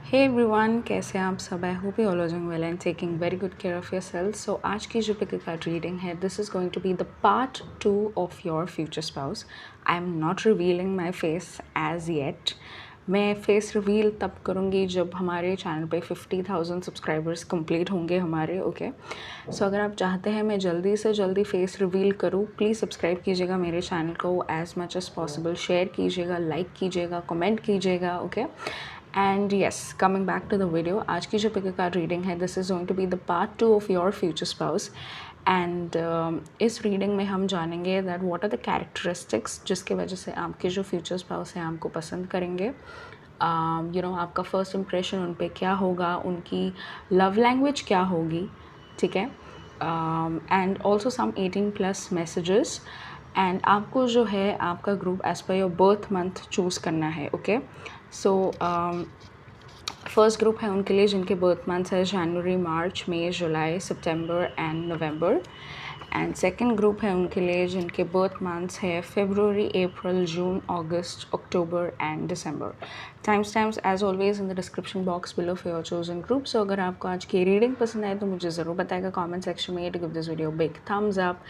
Hey everyone, कैसे हैं आप सब? I hope you all are doing well and taking very good care of yourself. So आज की जो पिक कार्ड रीडिंग है, this is going to be the part 2 of your future spouse. I am not revealing my face as yet. मैं face reveal तब करूँगी जब हमारे channel पे 50,000 सब्सक्राइबर्स कंप्लीट होंगे हमारे। ओके, सो अगर आप चाहते हैं मैं जल्दी से जल्दी फेस रिवील करूँ, प्लीज़ सब्सक्राइब कीजिएगा मेरे चैनल को as much as possible. Share कीजिएगा, लाइक कीजिएगा, कमेंट कीजिएगा। Okay, and yes, coming back to the video, आज की जो पिक कार्ड रीडिंग है, this is going to be the part 2 of your future spouse. And इस reading में हम जानेंगे that what are the characteristics जिसके वजह से आपके जो फ्यूचर स्पाउस हैं आपको पसंद करेंगे। आपका फर्स्ट इम्प्रेशन उन पे क्या होगा, उनकी लव लैंग्वेज क्या होगी, ठीक है। And also some 18+ messages. And आपको जो है आपका group as per your birth month choose करना है। ओके, सो फर्स्ट ग्रुप है उनके लिए जिनके बर्थ मंथ्स है जनवरी, मार्च, मई, जुलाई, सितंबर एंड नवंबर। एंड सेकंड ग्रुप है उनके लिए जिनके बर्थ मंथ्स है फरवरी, अप्रैल, जून, अगस्त, अक्टूबर एंड दिसंबर। Times as always in the description box below for your chosen group. So अगर आपको आज की रीडिंग पसंद आए तो मुझे ज़रूर बताएगा कमेंट सेक्शन में, to give this video big thumbs up.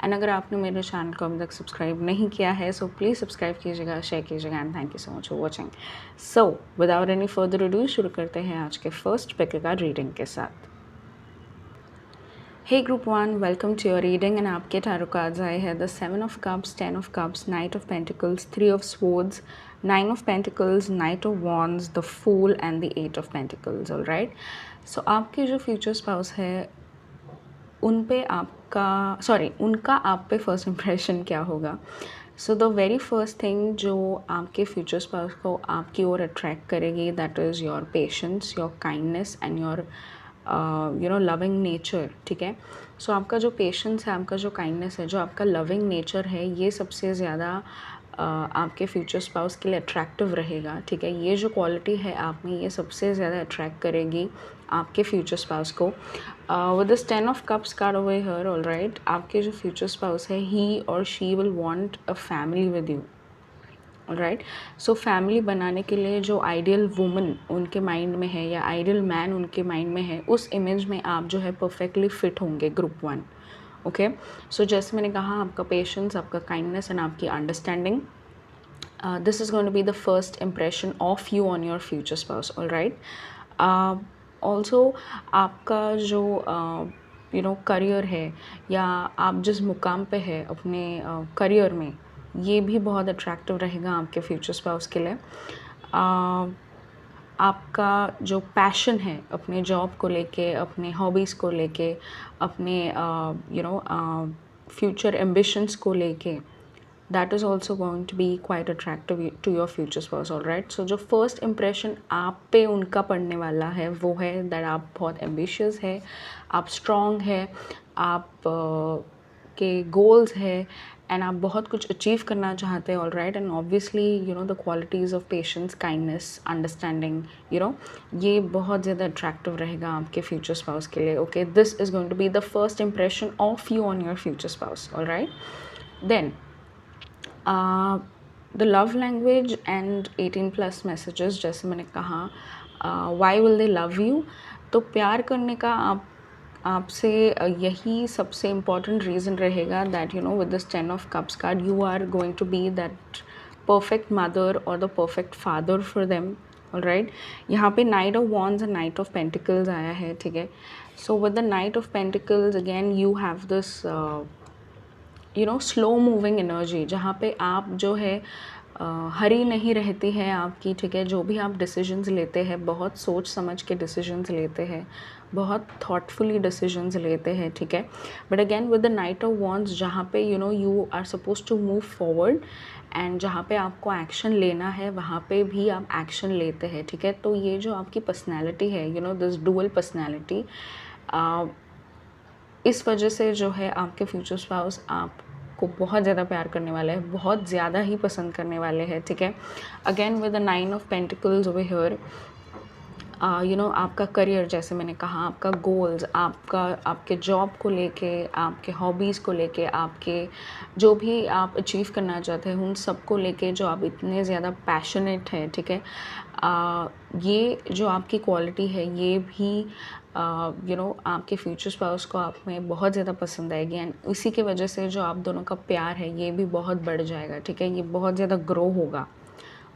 And अगर आपने मेरे चैनल को अभी तक सब्सक्राइब नहीं किया है सो प्लीज़ सब्सक्राइब कीजिएगा, शेयर कीजिएगा and thank you so much for watching. So without any further ado शुरू करते हैं आज के फर्स्ट पिक कार्ड रीडिंग के साथ। Hey group 1, welcome to your reading. And आपके टैरो कार्ड्स आए हैं the 7 of cups, 10 of cups, knight of pentacles, 3 of swords, 9 of pentacles, knight of wands, the fool and the 8 of pentacles. All right, so आपके जो future spouse है उन पे उनका आप पे फर्स्ट इम्प्रेशन क्या होगा। So the very first thing जो आपके फ्यूचर स्पाउस को आपकी ओर अट्रैक्ट करेगी, that is your patience, your kindness and your loving nature, ठीक है। सो आपका जो पेशेंस है, आपका जो काइंडनेस है, जो आपका लविंग नेचर है, ये सबसे ज़्यादा आपके फ्यूचर स्पाउस के लिए अट्रैक्टिव रहेगा, ठीक है। ये जो क्वालिटी है आप में, ये सबसे ज़्यादा अट्रैक्ट करेगी आपके फ्यूचर स्पाउस को। With this 10 of cups card over here, all right, आपके जो फ्यूचर स्पाउस है, ही और she will want a family with you. Right, so family बनाने के लिए जो आइडियल वुमन उनके माइंड में है या आइडियल मैन उनके माइंड में है, उस इमेज में आप जो है परफेक्टली फिट होंगे ग्रुप 1। ओके, सो जैसे मैंने कहा, आपका पेशेंस, आपका काइंडनेस एंड आपकी understanding, this is going to be the first impression of you on your future spouse. All right, also आपका जो करियर है या आप जिस मुकाम पे है अपने करियर में, ये भी बहुत अट्रैक्टिव रहेगा आपके फ्यूचर स्पाउस के लिए। आपका जो पैशन है अपने जॉब को लेके, अपने हॉबीज़ को लेके, अपने फ्यूचर एम्बिशंस को लेके, that is also going to be quite attractive to your future spouse. all right, so जो first impression आप पे उनका पड़ने वाला है वो है that आप बहुत ambitious है, आप strong है, आप के goals है एंड आप बहुत कुछ अचीव करना चाहते हैं। All right, and obviously the qualities of patience, kindness, understanding, ये बहुत ज़्यादा अट्रैक्टिव रहेगा आपके फ्यूचर स्पाउस के लिए। Okay, this is going to be the first impression of you on your future spouse. All right, then the love language and 18+ messages, जैसे मैंने कहा, why will they love you, तो प्यार करने का आपसे यही सबसे इम्पॉर्टेंट रीज़न रहेगा that with this 10 of cups card you are going to be that perfect mother और the perfect father for them. All right, यहाँ पे night of wands and night of pentacles आया है, ठीक है। So with the knight of pentacles again you have this slow moving energy, जहाँ पे आप जो है हरी नहीं रहती है आपकी, ठीक है। जो भी आप डिसीजंस लेते हैं, बहुत सोच समझ के डिसीजंस लेते हैं, बहुत थॉटफुली डिसीजंस लेते हैं, ठीक है। But again with the knight of wands, जहाँ पे you are suppose to move forward and जहाँ पे आपको एक्शन लेना है वहाँ पे भी आप एक्शन लेते हैं, ठीक है। तो ये जो आपकी पर्सनैलिटी है, दिस डुअल पर्सनैलिटी, इस वजह से जो है आपके फ्यूचर स्पाउस आपको बहुत ज़्यादा प्यार करने वाले हैं, बहुत ज़्यादा ही पसंद करने वाले हैं, ठीक है। Again with the 9 of pentacles over here, आपका करियर, जैसे मैंने कहा, आपका गोल्स, आपके जॉब को लेके, आपके हॉबीज़ को लेके, आपके जो भी आप अचीव करना चाहते हैं उन सब को लेके जो आप इतने ज़्यादा पैशनेट हैं, ठीक है। ये जो आपकी क्वालिटी है ये भी आपके फ्यूचर स्पाउस को आप में बहुत ज़्यादा पसंद आएगी, एंड इसी की वजह से जो आप दोनों का प्यार है ये भी बहुत बढ़ जाएगा, ठीक है, ये बहुत ज़्यादा ग्रो होगा।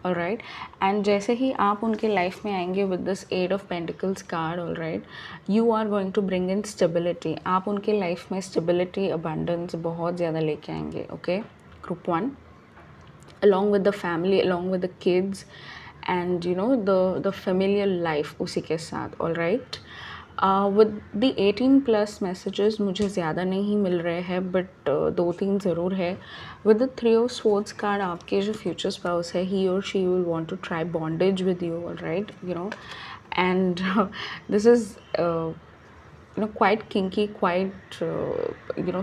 ऑलराइट, एंड जैसे ही आप उनके लाइफ में आएंगे with this 8 of pentacles card, alright, you are going to bring in stability. आप उनके लाइफ में स्टेबिलिटी, अबंडेंस बहुत ज़्यादा लेके आएंगे। Okay, group 1, along with the family, along with the kids, and the familiar life उसी के साथ। all right, with the 18 plus messages मुझे ज़्यादा नहीं मिल रहे हैं, बट दो तीन ज़रूर है। with the 3 of swords card, आपके जो फ्यूचर स्पाउस है, he or she will want to try bondage with you, all right, and this is quite kinky, quite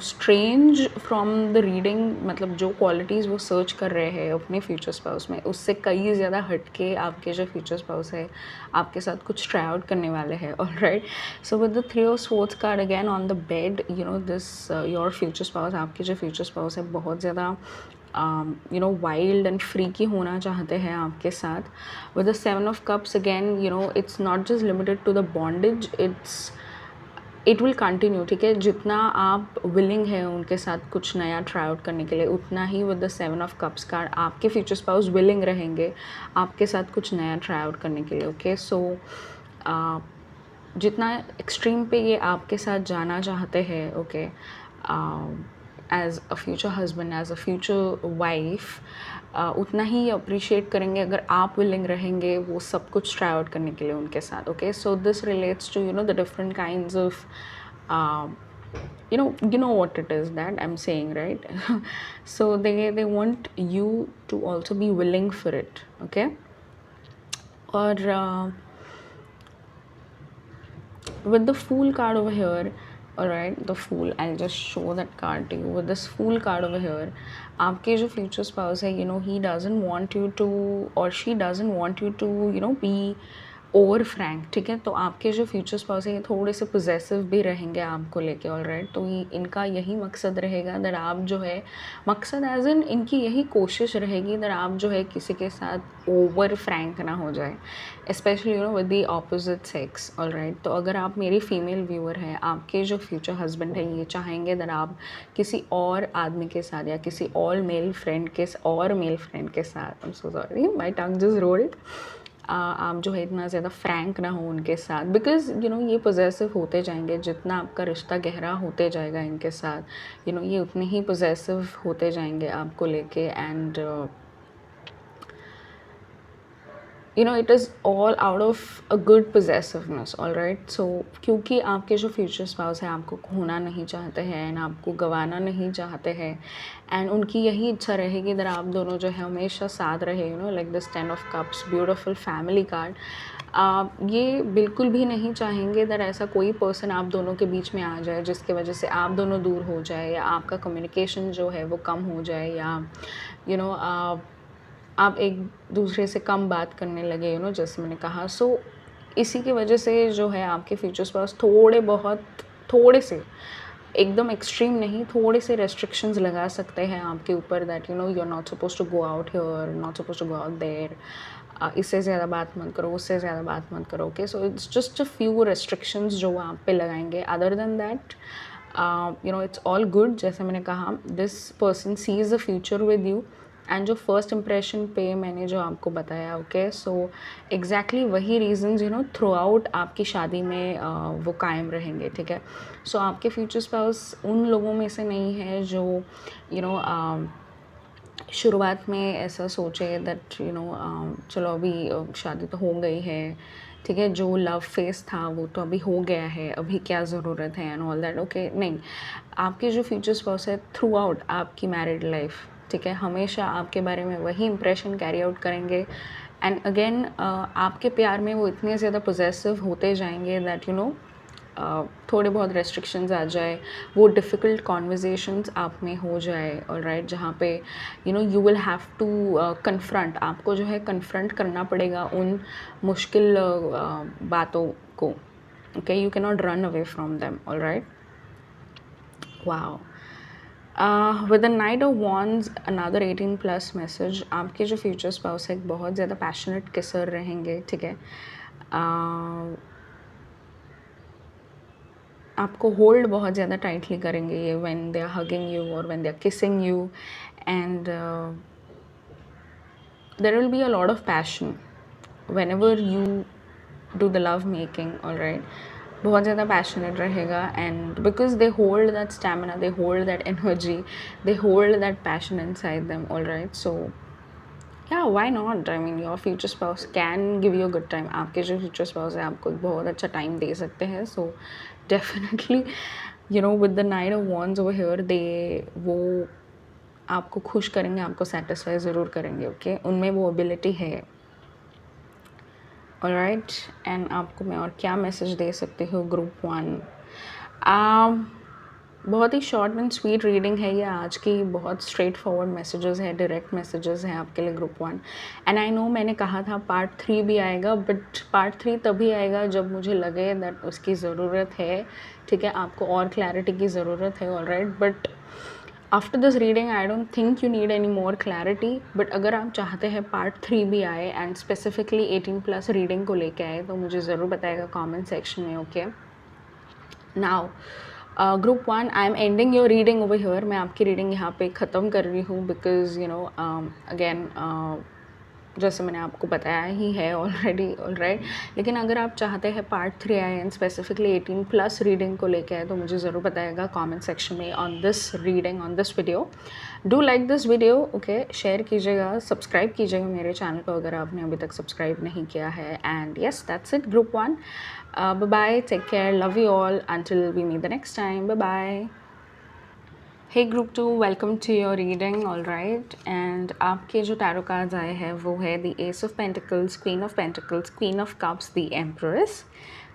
strange from the reading। मतलब जो क्वालिटीज़ वो सर्च कर रहे हैं अपने फ्यूचर स्पाउस में, उससे कई ज़्यादा हटके आपके जो फ्यूचर स्पाउस है आपके साथ कुछ ट्राई आउट करने वाले हैं। Alright, so with the 3 of swords card again on the bed, this your future spouse, आपके जो फ्यूचर स्पाउस है बहुत ज़्यादा वाइल्ड एंड फ्रीकी होना चाहते हैं आपके साथ। With the 7 of cups again, it's not just limited to the bondage, it will continue, ठीक है, जितना आप विलिंग है उनके साथ कुछ नया ट्राई आउट करने के लिए, उतना ही with the 7 of cups card आपके फ्यूचर स्पाउस विलिंग रहेंगे आपके साथ कुछ नया ट्राई आउट करने के लिए। ओके, सो जितना एक्सट्रीम पे ये आपके साथ जाना चाहते हैं, okay, as a future husband, as a future wife, उतना ही अप्रिशिएट करेंगे अगर आप विलिंग रहेंगे वो सब कुछ ट्राई आउट करने के लिए उनके साथ। Okay, so this relates to the different kinds of you know what it is that I'm saying, right? So they want you to also be willing for it, okay? Or with the Fool card over here, alright, the Fool, I'll just show that card to you. With this Fool card over here, आपके जो future spouse है, he doesn't want you to, or she doesn't want you to be over Frank, ठीक है, तो आपके जो future spouse है ये थोड़े से पोजेसिव भी रहेंगे आपको लेके। ऑलराइट, तो इनका यही मकसद रहेगा दैट आप जो है, मकसद एज इन इनकी यही कोशिश रहेगी दैट आप जो है किसी के साथ ओवर फ्रैंक ना हो जाए, specially with the opposite sex. Alright, तो अगर आप मेरी फीमेल व्यूअर हैं, आपके जो फ्यूचर हस्बैंड है ये चाहेंगे दैट आप किसी और आदमी के साथ या किसी और मेल फ्रेंड के साथ, I am so sorry, my tongue just rolled, आप जो है इतना ज़्यादा फ्रैंक ना हो उनके साथ, बिकॉज ये पोजेसिव होते जाएंगे, जितना आपका रिश्ता गहरा होते जाएगा इनके साथ, ये उतने ही पोजेसिव होते जाएंगे आपको लेके, and it is all out of a good possessiveness, all right? So क्योंकि आपके जो फ्यूचर स्पाउस है आपको खोना नहीं चाहते हैं एंड आपको गंवाना नहीं चाहते हैं, एंड उनकी यही इच्छा रहेगी दैट आप दोनों जो है हमेशा साथ रहे, like this 10 of cups, beautiful family card. ये बिल्कुल भी नहीं चाहेंगे दैट ऐसा कोई पर्सन आप दोनों के बीच में आ जाए जिसकी वजह से आप दोनों दूर हो जाए, या आपका कम्युनिकेशन जो है वो कम हो जाए, या आप एक दूसरे से कम बात करने लगे, जैसे मैंने कहा। सो इसी की वजह से जो है आपके फ्यूचर स्पाउस थोड़े से, एकदम एक्सट्रीम नहीं, थोड़े से रेस्ट्रिक्शंस लगा सकते हैं आपके ऊपर, that you are not suppose to go out here, not suppose to go out there, इससे ज़्यादा बात मत करो, उससे ज़्यादा बात मत करो। Okay, so it's just a few restrictions जो आप पे लगाएंगे। Other than that it's all good. जैसे मैंने कहा, this person sees a future with you, and जो फर्स्ट इम्प्रेशन पे मैंने जो आपको बताया, ओके, सो एग्जैक्टली वही रीजंस थ्रू आउट आपकी शादी में वो कायम रहेंगे, ठीक है। सो आपके फ्यूचर स्पाउस उन लोगों में से नहीं है जो शुरुआत में ऐसा सोचे दैट चलो अभी शादी तो हो गई है, ठीक है, जो लव फेस था वो तो अभी हो गया है, अभी क्या ज़रूरत है एंड ऑल दैट। ओके, नहीं, आपके जो फ्यूचर स्पाउस है थ्रू आउट आपकी मैरिड लाइफ, ठीक है, हमेशा आपके बारे में वही इंप्रेशन कैरी आउट करेंगे, एंड अगेन आपके प्यार में वो इतने ज़्यादा पोजेसिव होते जाएंगे दैट थोड़े बहुत रेस्ट्रिक्शंस आ जाए, वो डिफ़िकल्ट कॉन्वर्जेशंस आप में हो जाए, ऑलराइट, जहाँ पे you will have to confront, आपको जो है कन्फ्रंट करना पड़ेगा उन मुश्किल बातों को। Okay, you can not run away from them, alright. Wow, with the knight of wands another 18+ message, आपके जो फ्यूचर स्पाउस है बहुत ज़्यादा पैशनेट किसर रहेंगे, ठीक है. आपको होल्ड बहुत ज़्यादा टाइटली करेंगे ये when they are hugging you और when they are kissing you, and there will be a lot of passion whenever you do the love making, all right. बहुत ज़्यादा पैशनेट रहेगा, and because they hold that stamina, they hold that energy, they hold that passion inside them, all right. So yeah why not, I mean your future spouse can give you a good time. आपके जो future spouse है आपको एक बहुत अच्छा time दे सकते हैं. So definitely you know with the knight of wands over here, they वो आपको खुश करेंगे, आपको सेटिस्फाई ज़रूर करेंगे, ओके. उनमें वो एबिलिटी है, ऑलराइट. एंड आपको मैं और क्या मैसेज दे सकती हूँ ग्रुप 1. बहुत ही शॉर्ट एंड स्वीट रीडिंग है ये आज की. बहुत स्ट्रेट फॉरवर्ड मैसेजेस है, डायरेक्ट मैसेजेस हैं आपके लिए ग्रुप 1. एंड आई नो मैंने कहा था पार्ट 3 भी आएगा, बट पार्ट 3 तभी आएगा जब मुझे लगे दैट उसकी ज़रूरत है, ठीक है. आपको और क्लैरिटी की ज़रूरत है, alright. But after this reading I don't think you need any more clarity. But अगर आप चाहते हैं पार्ट 3 भी आए एंड स्पेसिफिकली 18+ रीडिंग को लेके आए, तो मुझे ज़रूर बताएगा कमेंट सेक्शन में, okay. Now group 1, I am ending your reading over here. मैं आपकी रीडिंग यहाँ पे ख़त्म कर रही हूँ बिकॉज यू नो अगेन जैसे मैंने आपको बताया ही है ऑलरेडी, ऑलराइट. लेकिन अगर आप चाहते हैं पार्ट 3 आए एंड स्पेसिफिकली 18+ रीडिंग को लेके आए, तो मुझे ज़रूर बताएगा कमेंट सेक्शन में on this reading, on this video. Do like this video, okay. Share कीजिएगा, सब्सक्राइब कीजिएगा मेरे चैनल को अगर आपने अभी तक सब्सक्राइब नहीं किया है. And yes, that's it group 1. Bye bye, take care, love you all until we meet the next time. Bye bye. Hey group 2, welcome to your reading, all right. And आपके जो टैरो कार्ड्स आए हैं वो है the ace of pentacles, queen of pentacles, queen of cups, the empress,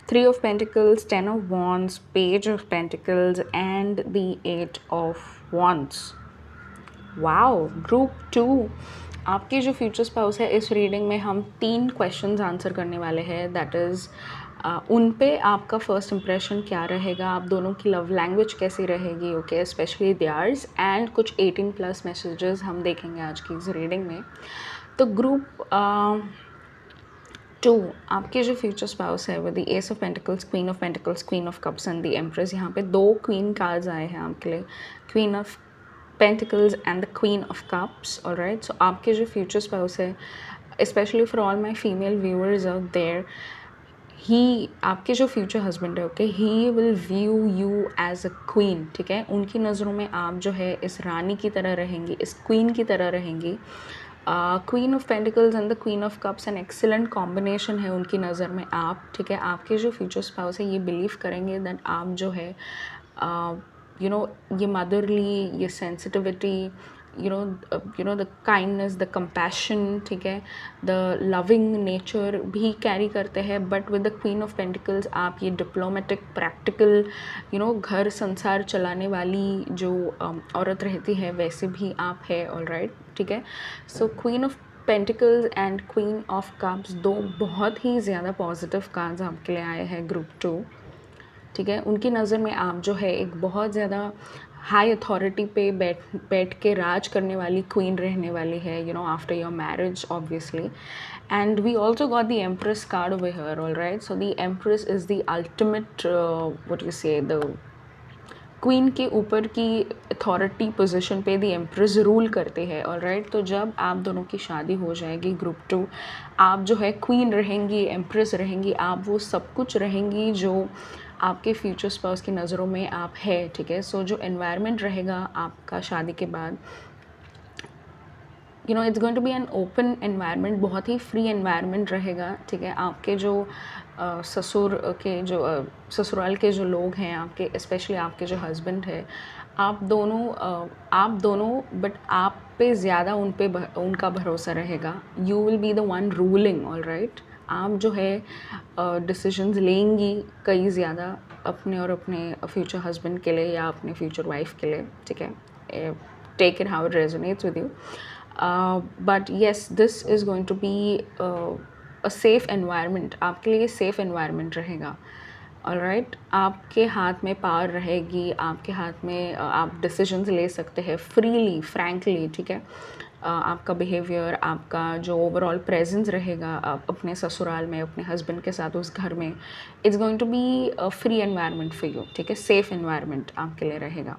3 of pentacles, 10 of wands, page of pentacles and the 8 of wands. Wow group 2, आपके जो future spouse है इस रीडिंग में हम 3 क्वेश्चंस आंसर करने वाले हैं. दैट इज़ उन पे आपका फर्स्ट इंप्रेशन क्या रहेगा, आप दोनों की लव लैंग्वेज कैसी रहेगी, ओके, स्पेशली देयर्स. एंड कुछ 18+ मैसेजेस हम देखेंगे आज की इस रीडिंग में. तो ग्रुप 2, आपके जो फ्यूचर स्पाउस है वो the ace of pentacles, queen of pentacles, queen of cups and the empress. यहाँ पे 2 क्वीन कार्ड्स आए हैं आपके लिए, queen of pentacles and the queen of cups, alright. So आपके जो फ्यूचर स्पाउस है, specially for all my female viewers out there, he आपके जो फ्यूचर हस्बैंड है, okay, he will view you as a queen, ठीक है. उनकी नज़रों में आप जो है इस रानी की तरह रहेंगी, इस क्वीन की तरह रहेंगी. Queen of pentacles and the queen of cups an excellent combination है उनकी नज़र में आप, ठीक है. आपके जो फ्यूचर स्पाउस है ये बिलीव करेंगे दैट आप जो है यू नो ये मदरली, ये sensitivity, you know the kindness, the compassion, ठीक है, the loving nature भी कैरी करते हैं. But with the queen of pentacles आप ये डिप्लोमेटिक, प्रैक्टिकल, यू नो घर संसार चलाने वाली जो औरत रहती है वैसे भी आप है, ऑलराइट, ठीक है. सो queen of pentacles and queen of cups, 2 बहुत ही ज़्यादा पॉजिटिव कार्ड्स आपके लिए आए हैं ग्रुप 2, ठीक है. उनकी नज़र में आप जो है एक बहुत ज़्यादा हाई अथॉरिटी पे बैठ के राज करने वाली क्वीन रहने वाली है, you know, after your marriage obviously. And we also got the empress card over here, alright. So the empress is the ultimate, what you say, the queen के ऊपर की अथॉरिटी पोजीशन पे द एम्प्रेस रूल करते हैं, alright. तो जब आप दोनों की शादी हो जाएगी ग्रुप 2, आप जो है क्वीन रहेंगी, एम्प्रेस रहेंगी, आप वो सब कुछ रहेंगी जो आपके फ्यूचर स्पाउस की नज़रों में आप है, ठीक है. सो जो एनवायरनमेंट रहेगा आपका शादी के बाद, you know, it's going to be an open environment, बहुत ही फ्री एनवायरनमेंट रहेगा, ठीक है. आपके जो ससुर के जो ससुराल के जो लोग हैं आपके, स्पेशली आपके जो हस्बैंड है, आप दोनों बट आप पे ज़्यादा उनका भरोसा रहेगा. You will be the one ruling, alright. आप जो है डिसीजंस लेंगी कई ज़्यादा अपने और अपने फ्यूचर हस्बैंड के लिए या अपने फ्यूचर वाइफ के लिए, ठीक है. Take it how it resonates with you. But yes, this is going to be a safe environment, आपके लिए सेफ़ एनवायरनमेंट रहेगा, ऑलराइट, आपके हाथ में पावर रहेगी, आपके हाथ में आप डिसीजंस ले सकते हैं फ्रीली, फ्रैंकली, ठीक है। आपका बिहेवियर, आपका जो ओवरऑल प्रेजेंस रहेगा आप अपने ससुराल में, अपने हस्बैंड के साथ उस घर में, it's going to be a free environment for you, ठीक है, सेफ एनवायरनमेंट आपके लिए रहेगा।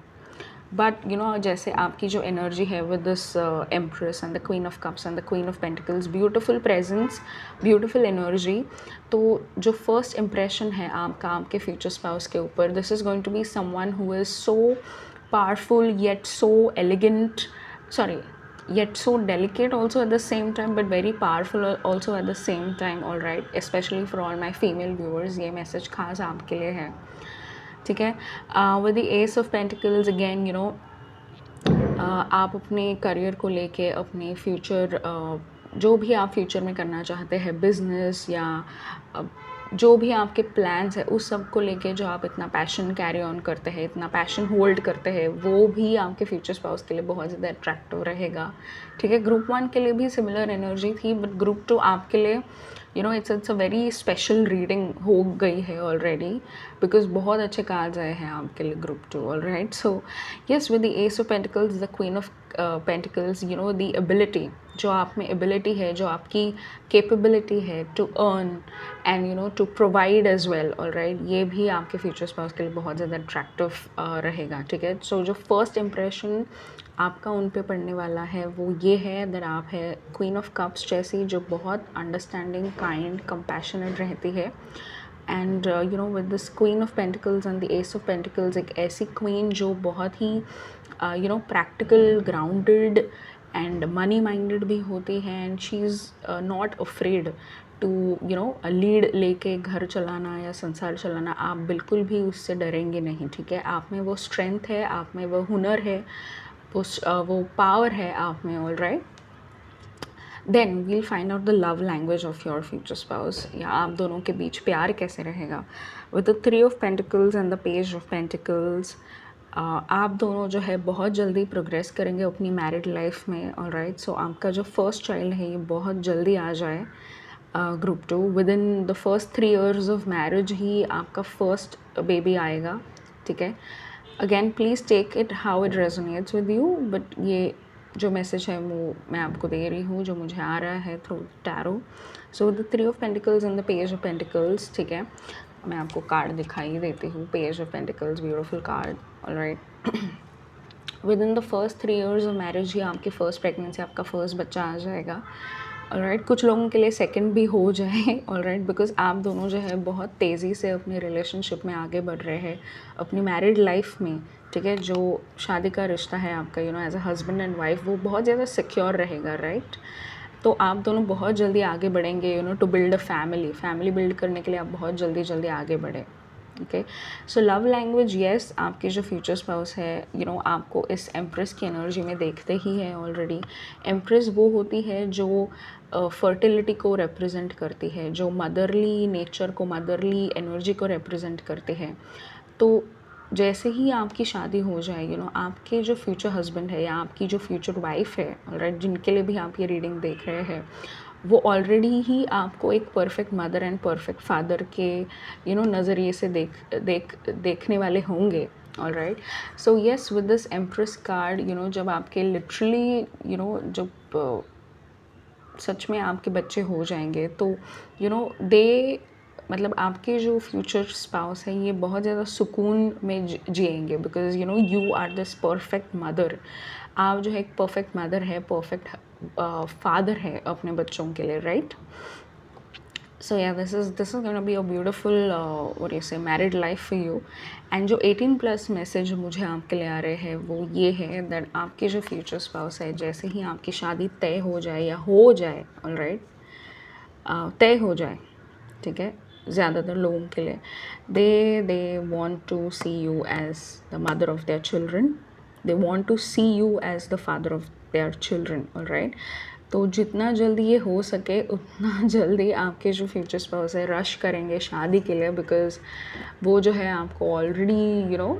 बट यू नो जैसे आपकी जो एनर्जी है with this empress and the queen of cups and the queen of pentacles, beautiful presence, beautiful energy, तो जो फर्स्ट इम्प्रेशन है आपका आपके फ्यूचर स्पाउस के ऊपर, this is going to be someone who is so powerful yet so elegant, sorry, yet so delicate also at the same time, but very powerful also at the same time, all right, especially for all my female viewers, ये message खास आपके लिए है, ठीक है। With the ace of pentacles again, you know आप अपने career को लेके, अपने फ्यूचर, जो भी आप फ्यूचर में करना चाहते हैं, बिजनेस या जो भी आपके प्लान्स है, उस सब को लेके जो आप इतना पैशन कैरी ऑन करते हैं, इतना पैशन होल्ड करते हैं, वो भी आपके फ्यूचर स्पाउस के लिए बहुत ज़्यादा अट्रैक्टिव रहेगा, ठीक है। ग्रुप 1 के लिए भी सिमिलर एनर्जी थी, बट ग्रुप 2 आपके लिए you know it's a very special reading हो गई है ऑलरेडी, बिकॉज बहुत अच्छे कार्ड्स आए हैं आपके लिए group 2, alright. So yes, with the ace of pentacles, the queen of pentacles, you know the ability, जो आप में एबिलिटी है, जो आपकी कैपेबिलिटी है to earn and you know to provide as well, alright, ये भी आपके फ्यूचर स्पाउस के लिए बहुत ज़्यादा अट्रैक्टिव रहेगा, ठीक है। सो जो फर्स्ट इम्प्रेशन आपका उन पे पड़ने वाला है वो ये है दैट आप है क्वीन ऑफ कप्स जैसी, जो बहुत अंडरस्टैंडिंग, काइंड, कंपैशनेट रहती है, and you know with this queen of pentacles and the ace of pentacles, एक ऐसी क्वीन जो बहुत ही you know practical, grounded and money minded भी होती है, and she is not afraid to you know lead लेके घर चलाना या संसार चलाना, आप बिल्कुल भी उससे डरेंगे नहीं, ठीक है। आप में वो स्ट्रेंथ है, आप में वो हुनर है, वो पावर है आप में, all right. Then we'll find out the love language of your future spouse, या आप दोनों के बीच प्यार कैसे रहेगा। With the 3 of pentacles and the page of pentacles, आप दोनों जो है बहुत जल्दी प्रोग्रेस करेंगे अपनी मैरिड लाइफ में, ऑलराइट। सो आपका जो फर्स्ट चाइल्ड है ये बहुत जल्दी आ जाए। Group 2, with in the first 3 years of marriage ही आपका फर्स्ट बेबी आएगा, ठीक है। Again please take it how it resonates with you, but ये जो मैसेज है वो मैं आपको दे रही हूँ, जो मुझे आ रहा है through tarot. So the 3 of pentacles and the page of pentacles, ठीक है। मैं आपको कार्ड दिखाई देती हूँ, page of pentacles, beautiful card, alright. With in the first 3 years of marriage ही आपकी फ़र्स्ट प्रेगनेंसी, आपका फर्स्ट बच्चा आ जाएगा, ऑलराइट। कुछ लोगों के लिए सेकंड भी हो जाए, ऑलराइट, बिकॉज आप दोनों जो है बहुत तेज़ी से अपने रिलेशनशिप में आगे बढ़ रहे हैं, अपनी मैरिड लाइफ में, ठीक है। जो शादी का रिश्ता है आपका, you know as a husband and wife, वो बहुत ज़्यादा सिक्योर रहेगा, राइट। तो आप दोनों बहुत जल्दी आगे बढ़ेंगे, you know to build a family build करने के लिए आप बहुत जल्दी आगे बढ़े, okay. So love language, yes, आपके जो फ्यूचर स्पाउस है, यू नो आपको इस एम्प्रेस की एनर्जी में देखते ही है ऑलरेडी। एम्प्रेस वो होती है जो फर्टिलिटी को रिप्रेजेंट करती है, जो मदरली नेचर को, मदरली एनर्जी को रिप्रेजेंट करती है। तो जैसे ही आपकी शादी हो जाए, यू नो आपके जो फ्यूचर हस्बैंड है या आपकी जो फ्यूचर वाइफ है, ऑलराइट, जिनके लिए भी आप ये रीडिंग देख रहे हैं, वो ऑलरेडी ही आपको एक perfect mother and perfect father के यू नो नज़रिए से देखने वाले होंगे, alright. So yes, with this empress card, you know जब आपके लिटरली यू नो जब सच में आपके बच्चे हो जाएंगे, तो यू नो दे, मतलब आपके जो फ्यूचर स्पाउस है ये बहुत ज़्यादा सुकून में जिएंगे, because you know you are this perfect mother. आप जो है एक परफेक्ट मदर है, परफेक्ट फादर है अपने बच्चों के लिए, right. So yeah this is gonna be a beautiful what you say married life for you. And जो 18+ मैसेज मुझे आपके लिए आ रहे हैं वो ये है दैट आपके जो फ्यूचर स्पाउस है, जैसे ही आपकी शादी तय हो जाए या हो जाए, ऑलराइट, तय हो जाए, ठीक है, ज़्यादातर लोगों के लिए, they want to see you as the mother of their children, they want to see you as the father of their children, alright. तो जितना जल्दी ये हो सके उतना जल्दी आपके जो फ्यूचर स्पाउस है रश करेंगे शादी के लिए, बिकॉज वो जो है आपको ऑलरेडी यू नो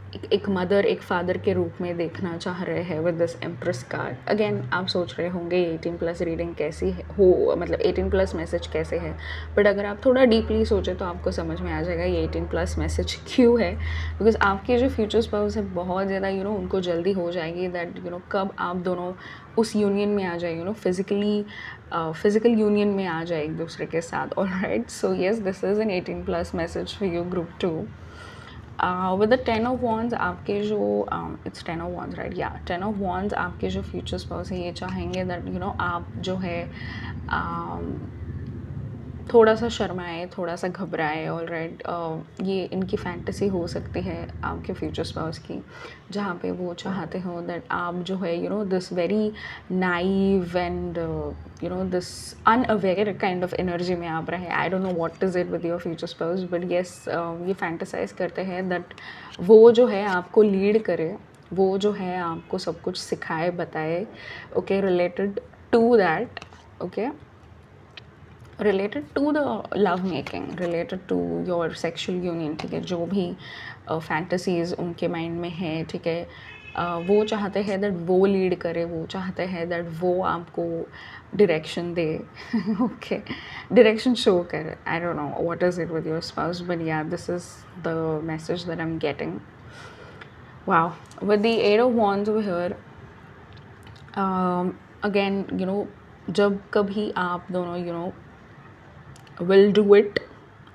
एक मदर एक फादर के रूप में देखना चाह रहे हैं with this empress card. Again आप सोच रहे होंगे 18+ रीडिंग कैसी है हो, मतलब 18+ मैसेज कैसे है, बट अगर आप थोड़ा डीपली सोचें तो आपको समझ में आ जाएगा ये 18+ मैसेज क्यों है। बिकॉज आपके जो फ्यूचर स्पाउस है बहुत ज़्यादा उनको जल्दी हो जाएगी दैट कब आप दोनों उस यूनियन में आ जाए, फिजिकल यूनियन में आ जाए एक दूसरे के साथ। Alright, so yes, this is an 18+ message for you group 2। With the 10 of wands आपके जो इट्स 10 ऑफ वॉन्ड्स, राइट, या 10 ऑफ वॉन्ड्स आपके जो फ्यूचर स्पाउस है ये चाहेंगे दैट आप जो है थोड़ा सा शर्माए, थोड़ा सा घबराए। ऑलराइट, ये इनकी फैंटेसी हो सकती है आपके फ्यूचर स्पाउस की, जहाँ पे वो चाहते हो दैट आप जो है this very naive and this unaware kind of energy में आप रहे। आई don't know what is it with your future spouse, but yes ये फैंटेसाइज करते हैं दैट वो जो है आपको लीड करे, वो जो है आपको सब कुछ सिखाए बताए, okay, related to that, okay, related to the love making, related to your sexual union, ठीक है, जो भी फैंटेसीज उनके माइंड में है, ठीक है, वो चाहते हैं दैट वो लीड करे, वो चाहते हैं दैट वो आपको डायरेक्शन दे, ओके, डायरेक्शन शो करे। I don't know what is it with your spouse, but yeah this is the message that I am getting. Wow, with the 8 of wands over here, again जब कभी आप दोनों will do it,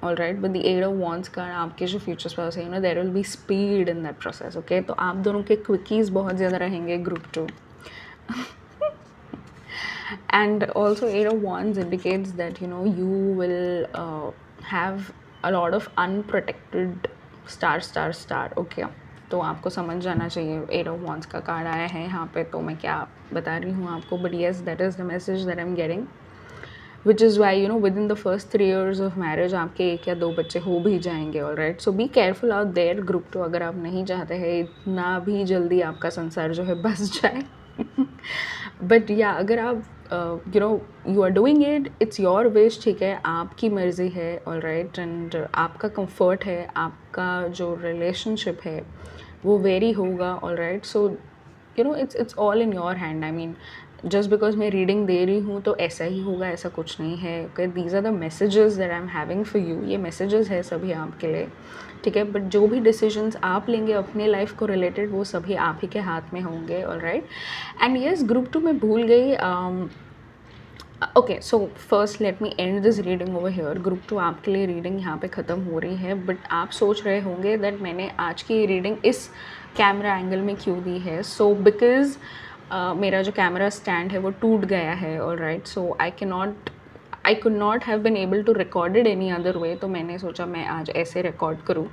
all right, but the 8 of wands का आपके जो future spouse है there will be speed in that process, okay, तो आप दोनों के क्विकीज़ बहुत ज़्यादा रहेंगे group 2। and also 8 of wands indicates that you will have a lot of unprotected star, okay, तो आपको समझ जाना चाहिए 8 of wands का कार्ड आया है यहाँ पे, तो मैं क्या बता रही हूँ आपको, but yes, that is the message that I'm getting, which is why within the first 3 years of marriage आपके 1 या 2 बच्चे हो भी जाएंगे। All right, so be careful out there group 2, अगर आप नहीं चाहते हैं इतना भी जल्दी आपका संसार जो है बस जाए। बट या अगर आप you are doing it, it's your wish, ठीक है, आपकी मर्ज़ी है, ऑल राइट, एंड आपका कंफर्ट है, आपका जो रिलेशनशिप है वो वेरी होगा, all right, so it's all in your hand. I mean just because मैं रीडिंग दे रही हूँ तो ऐसा ही होगा, ऐसा कुछ नहीं है, okay, these are the messages that I am having for you, ये मैसेजेस है सभी आपके लिए, ठीक है, बट जो भी डिसीजंस आप लेंगे अपने लाइफ को रिलेटेड वो सभी आप ही के हाथ में होंगे। All right, and yes, group 2 में भूल गई, okay, so first let me and this reading over here. Group 2 आपके लिए रीडिंग यहाँ पे ख़त्म हो रही है, बट आप सोच रहे होंगे दैट मैंने आज की रीडिंग इस कैमरा एंगल में क्यों दी है। सो बिकॉज मेरा जो कैमरा स्टैंड है वो टूट गया है, all right, so I could not have been able to recorded any other way, तो मैंने सोचा मैं आज ऐसे रिकॉर्ड करूँ।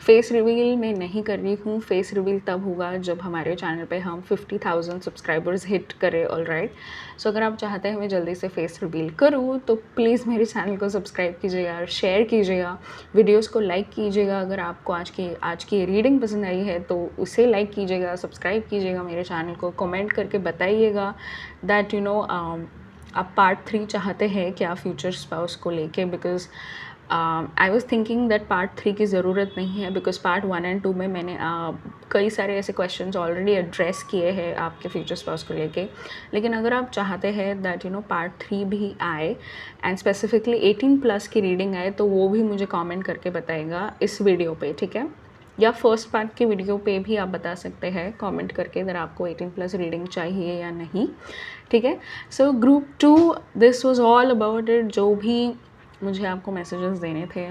फेस रिवील मैं नहीं कर रही हूँ, फेस रिवील तब होगा जब हमारे चैनल पे हम 50,000 सब्सक्राइबर्स हिट करें। ऑल राइट, सो अगर आप चाहते हैं मैं जल्दी से फेस रिवील करूँ तो प्लीज़ मेरे चैनल को सब्सक्राइब कीजिएगा, शेयर कीजिएगा, वीडियोज़ को लाइक कीजिएगा। अगर आपको आज की रीडिंग पसंद आई है तो उसे लाइक कीजिएगा, सब्सक्राइब कीजिएगा मेरे चैनल को, कमेंट करके बताइएगा दैट आप पार्ट 3 चाहते हैं क्या फ्यूचर स्पाउस को लेके, because I was thinking that part 3 की ज़रूरत नहीं है, बिकॉज पार्ट 1 एंड 2 में मैंने कई सारे ऐसे क्वेश्चंस ऑलरेडी एड्रेस किए हैं आपके फ्यूचर स्पाउस को लेके। लेकिन अगर आप चाहते हैं दैट पार्ट 3 भी आए एंड स्पेसिफिकली 18+ की रीडिंग आए तो वो भी मुझे कमेंट करके बताइएगा इस वीडियो पे, ठीक है, या फर्स्ट पार्ट की वीडियो पे भी आप बता सकते हैं कमेंट करके अगर आपको 18+ रीडिंग चाहिए या नहीं, ठीक है। So group 2, this was all about it, जो भी मुझे आपको मैसेजेस देने थे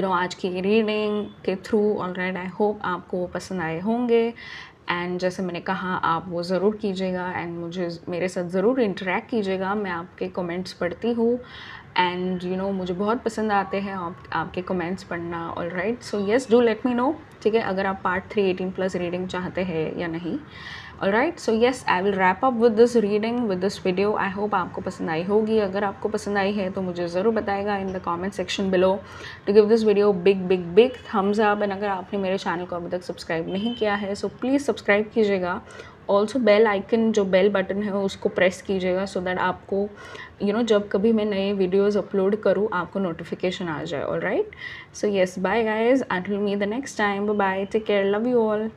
आज की रीडिंग के थ्रू। ऑलराइट, आई होप आपको पसंद आए होंगे एंड जैसे मैंने कहा आप वो ज़रूर कीजिएगा एंड मेरे साथ ज़रूर इंटरेक्ट कीजिएगा। मैं आपके कमेंट्स पढ़ती हूँ एंड मुझे बहुत पसंद आते हैं आपके कमेंट्स पढ़ना। All right, so yes, do let me know, ठीक है, अगर आप पार्ट 3 18+ रीडिंग चाहते हैं या नहीं। All right, so yes, I will wrap up with this reading, with this video. I hope आपको पसंद आई होगी। अगर आपको पसंद आई है तो मुझे ज़रूर बताएगा in the comment section below to give this video big thumbs up. And अगर आपने मेरे चैनल को अभी तक सब्सक्राइब नहीं किया है सो प्लीज़ सब्सक्राइब कीजिएगा ऑल्सो बेल आइकन, जो बेल बटन है उसको प्रेस कीजिएगा सो दैट आपको जब कभी मैं नए वीडियोज़ अपलोड करूँ आपको नोटिफिकेशन आ जाए. All right, so yes, bye guys, until me the next time, bye bye, take care, love you all.